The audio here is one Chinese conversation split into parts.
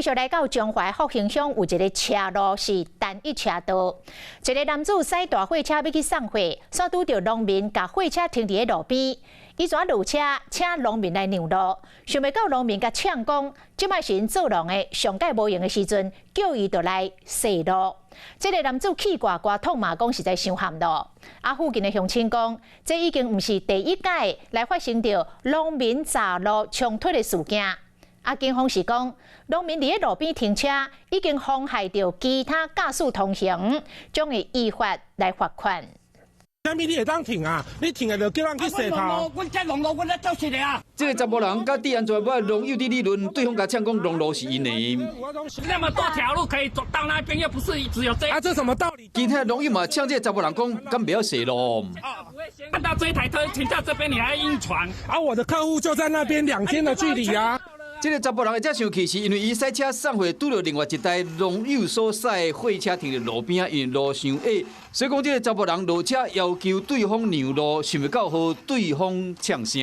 续来到中华复兴乡有一个车路是单一车道，一个男子驶大货车要去送货，煞拄到农民把货车停伫路边，伊怎落车请农民来让路，想袂到农民甲呛讲，即摆是因做农的上届无用的时阵，叫伊就来踅路。这个男子气呱呱痛骂讲实在伤含咯。附近的乡亲讲，这已经毋是第一届来发生着农民匝路冲突的事件。警方是讲，农民伫路边停车，已经妨害到其他驾驶通行，将会依法来罚款。啥物你会当停啊？你停了就叫人去洗头。阮这农路，阮咧做事的啊。这个查甫人甲治安全部农友伫理论，对方甲呛讲农路是因的。那么多条路可以走到那边，又不是只有这。这什么道理？其他农友嘛呛这个查甫人讲，敢不要洗路。看到这一台车停在这边，你还硬闯？我的客户就在那边2天的距离啊。这个查甫人会遮生气，是因为伊驶车送货拄到另外一台农友所驶的货车停在路边，因为路伤矮，所以讲这个查甫人落车要求对方让路，想不到和对方呛声。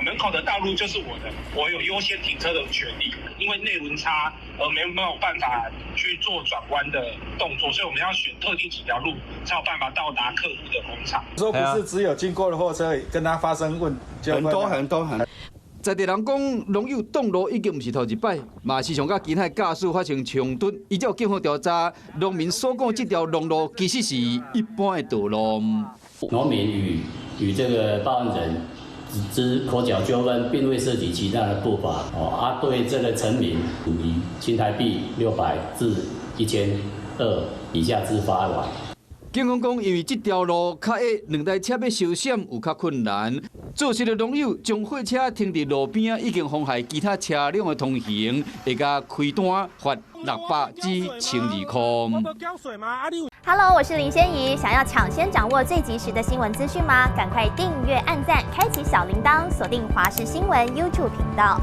门口的道路就是我的，我有优先停车的权利。因为内轮差而没有办法去做转弯的动作，所以我们要选特定几条路才有办法到达客户的工厂。说不是只有经过的货车跟他发生很多。在地人讲，农友挡路已经不是头一摆，嘛时常甲其他驾驶发生冲突。依照警方调查，农民所讲这条农路其实是一般的道路。农民与这个报案人之口角纠纷，并未涉及其他的不法。对这个陈民以新台币600至1200以下之罚款。警方讲，因为这条路较矮，2台车要小闪有较困难。做事的农友将货车停伫路边，已经妨害其他车辆的通行，会甲开单罚600至1200块。Hello， 我是林仙怡。想要抢先掌握最及时的新闻资讯吗？赶快订阅、按赞、开启小铃铛，锁定华视新闻 YouTube 频道。